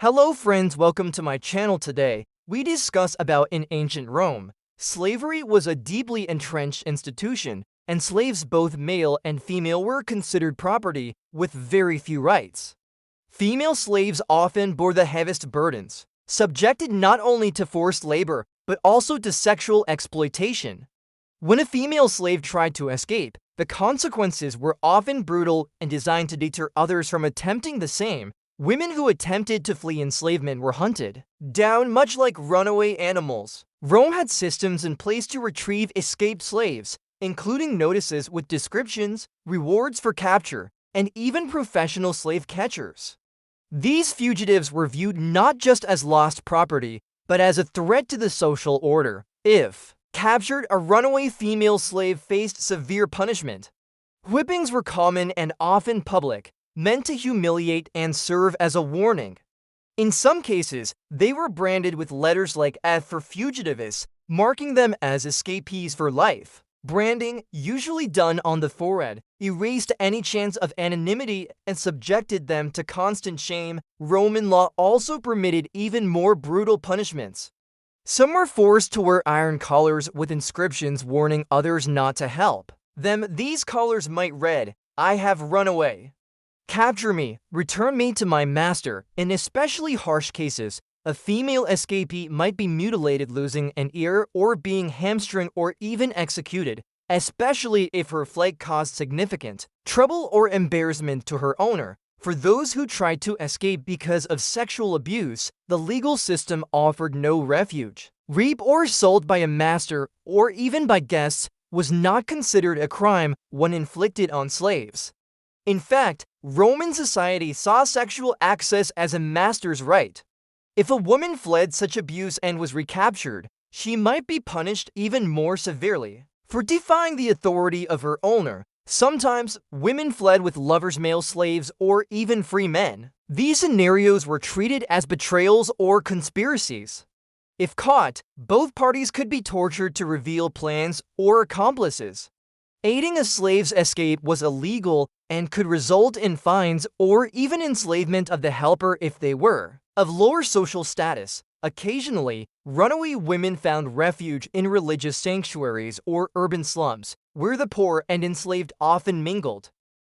Hello friends, welcome to my channel. Today, we discuss about in ancient Rome. Slavery was a deeply entrenched institution, and slaves both male and female were considered property with very few rights. Female slaves often bore the heaviest burdens, subjected not only to forced labor, but also to sexual exploitation. When a female slave tried to escape, the consequences were often brutal and designed to deter others from attempting the same. Women who attempted to flee enslavement were hunted down much like runaway animals. Rome had systems in place to retrieve escaped slaves, including notices with descriptions, rewards for capture, and even professional slave catchers. These fugitives were viewed not just as lost property, but as a threat to the social order. If captured, a runaway female slave faced severe punishment. Whippings were common and often public, meant to humiliate and serve as a warning. In some cases, they were branded with letters like F for fugitives, marking them as escapees for life. Branding, usually done on the forehead, erased any chance of anonymity and subjected them to constant shame. Roman law also permitted even more brutal punishments. Some were forced to wear iron collars with inscriptions warning others not to help them. These collars might read, "I have run away. Capture me, return me to my master." In especially harsh cases, a female escapee might be mutilated, losing an ear, or being hamstrung or even executed, especially if her flight caused significant trouble or embarrassment to her owner. For those who tried to escape because of sexual abuse, the legal system offered no refuge. Rape or assault by a master, or even by guests, was not considered a crime when inflicted on slaves. In fact, Roman society saw sexual access as a master's right. If a woman fled such abuse and was recaptured, she might be punished even more severely for defying the authority of her owner. Sometimes, women fled with lovers, male slaves, or even free men. These scenarios were treated as betrayals or conspiracies. If caught, both parties could be tortured to reveal plans or accomplices. Aiding a slave's escape was illegal and could result in fines or even enslavement of the helper if they were of lower social status. Occasionally, runaway women found refuge in religious sanctuaries or urban slums, where the poor and enslaved often mingled.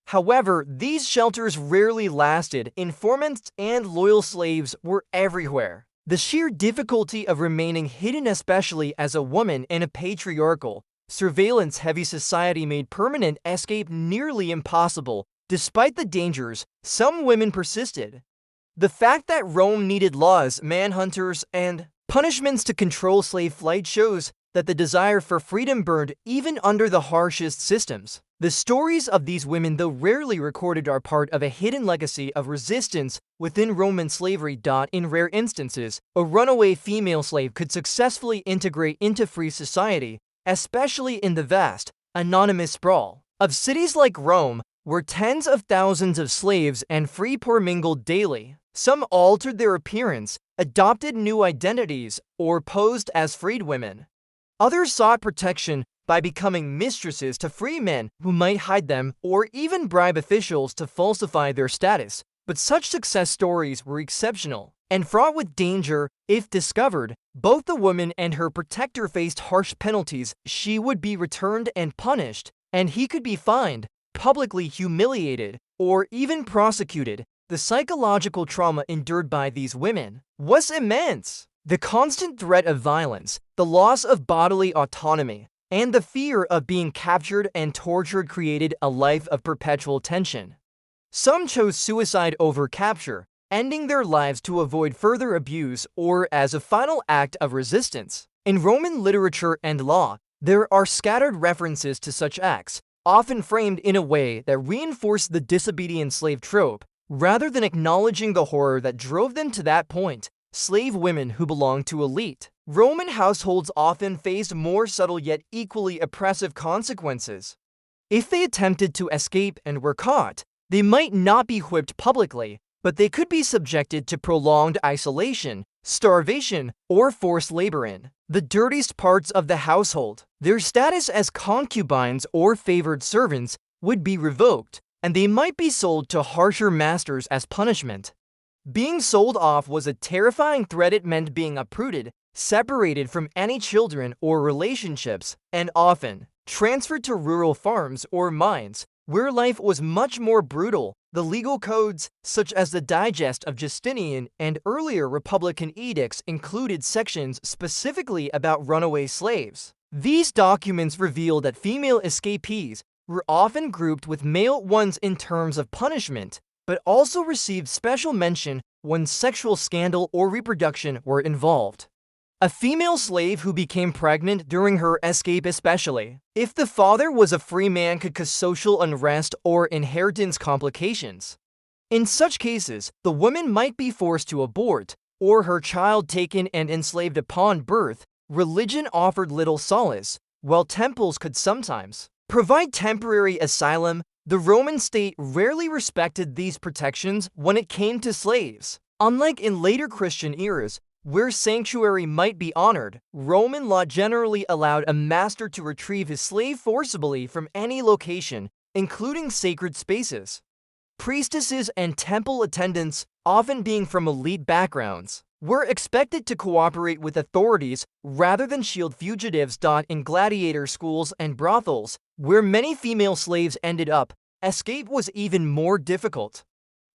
However, these shelters rarely lasted. Informants and loyal slaves were everywhere. The sheer difficulty of remaining hidden, especially as a woman in a patriarchal, surveillance-heavy society, made permanent escape nearly impossible. Despite the dangers, some women persisted. The fact that Rome needed laws, manhunters, and punishments to control slave flight shows that the desire for freedom burned even under the harshest systems. The stories of these women, though rarely recorded, are part of a hidden legacy of resistance within Roman slavery. In rare instances, a runaway female slave could successfully integrate into free society, especially in the vast, anonymous sprawl of cities like Rome, where tens of thousands of slaves and free poor mingled daily. Some altered their appearance, adopted new identities, or posed as freed women. Others sought protection by becoming mistresses to free men who might hide them or even bribe officials to falsify their status. But such success stories were exceptional and fraught with danger. If discovered, both the woman and her protector faced harsh penalties. She would be returned and punished, and he could be fined, publicly humiliated, or even prosecuted. The psychological trauma endured by these women was immense. The constant threat of violence, the loss of bodily autonomy, and the fear of being captured and tortured created a life of perpetual tension. Some chose suicide over capture, ending their lives to avoid further abuse or as a final act of resistance. In Roman literature and law, there are scattered references to such acts, often framed in a way that reinforce the disobedient slave trope, rather than acknowledging the horror that drove them to that point. Slave women who belonged to elite Roman households often faced more subtle yet equally oppressive consequences. If they attempted to escape and were caught, they might not be whipped publicly, but they could be subjected to prolonged isolation, starvation, or forced labor in the dirtiest parts of the household. Their status as concubines or favored servants would be revoked, and they might be sold to harsher masters as punishment. Being sold off was a terrifying threat. It meant being uprooted, separated from any children or relationships, and often transferred to rural farms or mines, where life was much more brutal. The legal codes, such as the Digest of Justinian and earlier Republican edicts, included sections specifically about runaway slaves. These documents reveal that female escapees were often grouped with male ones in terms of punishment, but also received special mention when sexual scandal or reproduction were involved. A female slave who became pregnant during her escape, especially if the father was a free man, could cause social unrest or inheritance complications. In such cases, the woman might be forced to abort, or her child taken and enslaved upon birth. Religion offered little solace, while temples could sometimes provide temporary asylum. The Roman state rarely respected these protections when it came to slaves. Unlike in later Christian eras, where sanctuary might be honored, Roman law generally allowed a master to retrieve his slave forcibly from any location, including sacred spaces. Priestesses and temple attendants, often being from elite backgrounds, were expected to cooperate with authorities rather than shield fugitives. In gladiator schools and brothels, where many female slaves ended up, escape was even more difficult.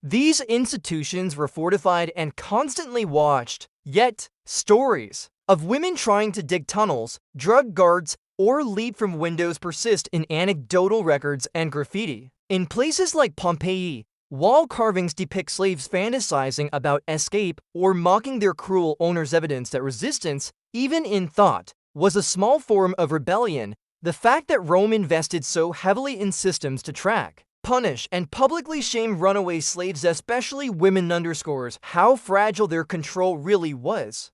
These institutions were fortified and constantly watched, yet stories of women trying to dig tunnels, drug guards, or leap from windows persist in anecdotal records and graffiti. In places like Pompeii, wall carvings depict slaves fantasizing about escape or mocking their cruel owners, evidence that resistance, even in thought, was a small form of rebellion. The fact that Rome invested so heavily in systems to track, punish, and publicly shame runaway slaves, especially women, underscores how fragile their control really was.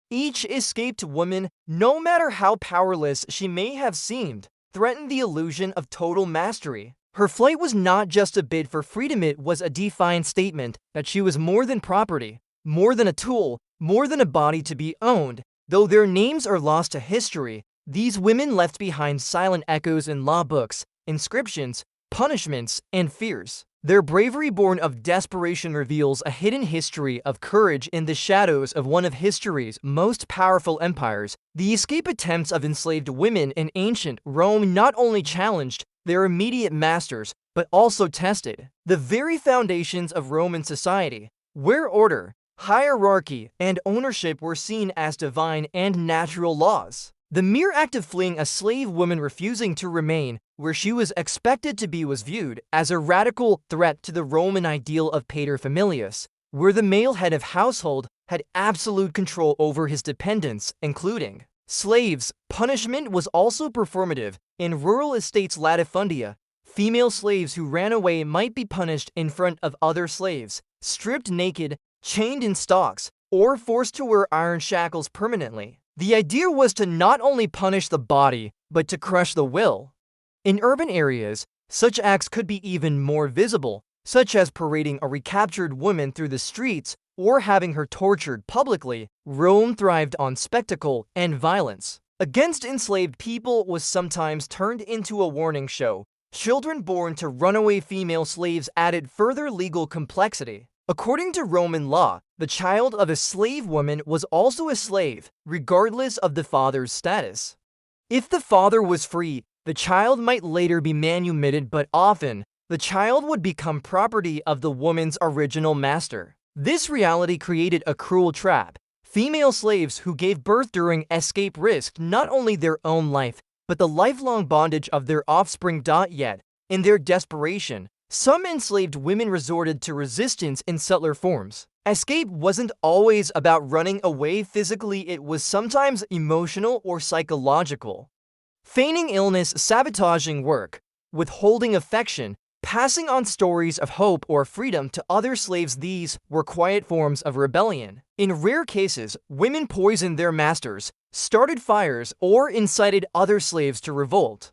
Each escaped woman, no matter how powerless she may have seemed, threatened the illusion of total mastery. Her flight was not just a bid for freedom, it was a defiant statement that she was more than property, more than a tool, more than a body to be owned. Though their names are lost to history, these women left behind silent echoes in law books, inscriptions, punishments, and fears. Their bravery, born of desperation, reveals a hidden history of courage in the shadows of one of history's most powerful empires. The escape attempts of enslaved women in ancient Rome not only challenged their immediate masters, but also tested the very foundations of Roman society, where order, hierarchy, and ownership were seen as divine and natural laws. The mere act of fleeing, a slave woman refusing to remain where she was expected to be, was viewed as a radical threat to the Roman ideal of paterfamilias, where the male head of household had absolute control over his dependents, including slaves. Punishment was also performative. In rural estates latifundia, female slaves who ran away might be punished in front of other slaves, stripped naked, chained in stocks, or forced to wear iron shackles permanently. The idea was to not only punish the body, but to crush the will. In urban areas, such acts could be even more visible, such as parading a recaptured woman through the streets or having her tortured publicly. Rome thrived on spectacle, and violence against enslaved people was sometimes turned into a warning show. Children born to runaway female slaves added further legal complexity. According to Roman law, the child of a slave woman was also a slave, regardless of the father's status. If the father was free, the child might later be manumitted, but often, the child would become property of the woman's original master. This reality created a cruel trap. Female slaves who gave birth during escape risked not only their own life, but the lifelong bondage of their offspring. Yet, in their desperation, some enslaved women resorted to resistance in subtler forms. Escape wasn't always about running away physically, it was sometimes emotional or psychological. Feigning illness, sabotaging work, withholding affection, passing on stories of hope or freedom to other slaves, these were quiet forms of rebellion. In rare cases, women poisoned their masters, started fires, or incited other slaves to revolt.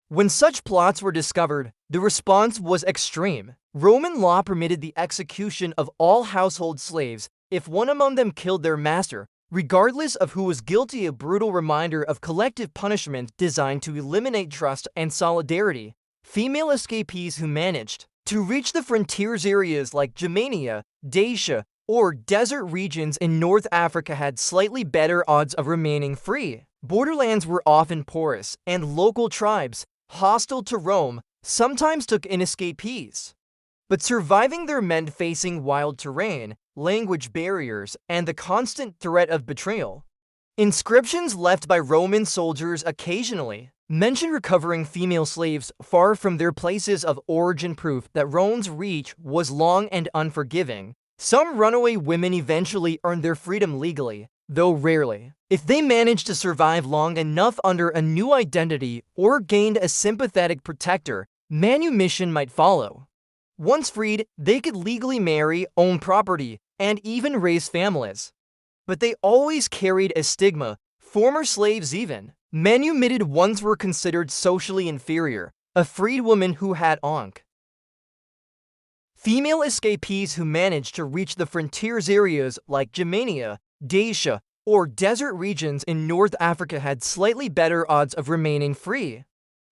When such plots were discovered, the response was extreme. Roman law permitted the execution of all household slaves if one among them killed their master, regardless of who was guilty. A brutal reminder of collective punishment designed to eliminate trust and solidarity. Female escapees who managed to reach the frontiers areas like Germania, Dacia, or desert regions in North Africa had slightly better odds of remaining free. Borderlands were often porous, and local tribes, hostile to Rome, sometimes took in escapees. But surviving there meant facing wild terrain, language barriers, and the constant threat of betrayal. Inscriptions left by Roman soldiers occasionally mention recovering female slaves far from their places of origin, proof that Rome's reach was long and unforgiving. Some runaway women eventually earned their freedom legally, though rarely. If they managed to survive long enough under a new identity or gained a sympathetic protector, manumission might follow. Once freed, they could legally marry, own property, and even raise families. But they always carried a stigma, former slaves even. Manumitted ones were considered socially inferior, a freed woman who had onc. Female escapees who managed to reach the frontiers areas like Germania, Dacia, or desert regions in North Africa had slightly better odds of remaining free.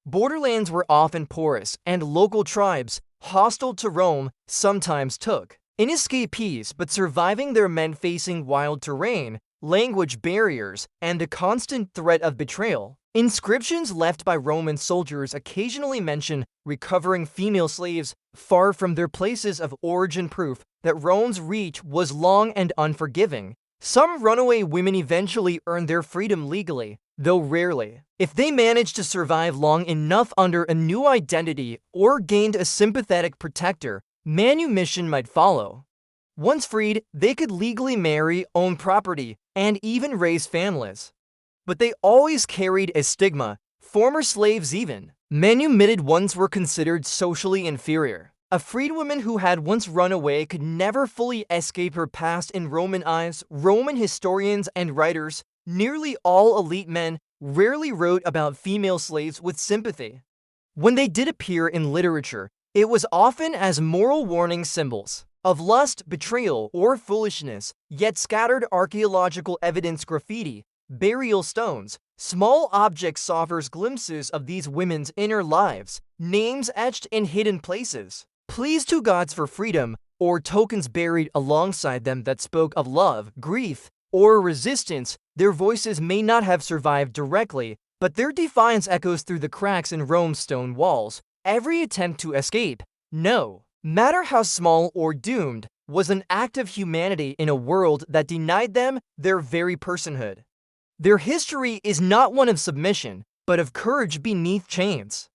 Borderlands were often porous, and local tribes, hostile to Rome, sometimes took in escapees, but surviving there meant facing wild terrain, language barriers, and the constant threat of betrayal. Inscriptions left by Roman soldiers occasionally mention recovering female slaves far from their places of origin, proof that Rome's reach was long and unforgiving. Some runaway women eventually earned their freedom legally, though rarely. If they managed to survive long enough under a new identity or gained a sympathetic protector, manumission might follow. Once freed, they could legally marry, own property, and even raise families. But they always carried a stigma, former slaves even. Manumitted ones were considered socially inferior. A freed woman who had once run away could never fully escape her past in Roman eyes. Roman historians and writers, nearly all elite men, rarely wrote about female slaves with sympathy. When they did appear in literature, it was often as moral warning symbols of lust, betrayal, or foolishness, yet scattered archaeological evidence, graffiti, burial stones, small objects offers glimpses of these women's inner lives, names etched in hidden places, pleas to gods for freedom, or tokens buried alongside them that spoke of love, grief, or resistance. Their voices may not have survived directly, but their defiance echoes through the cracks in Rome's stone walls. Every attempt to escape, no matter how small or doomed, was an act of humanity in a world that denied them their very personhood. Their history is not one of submission, but of courage beneath chains.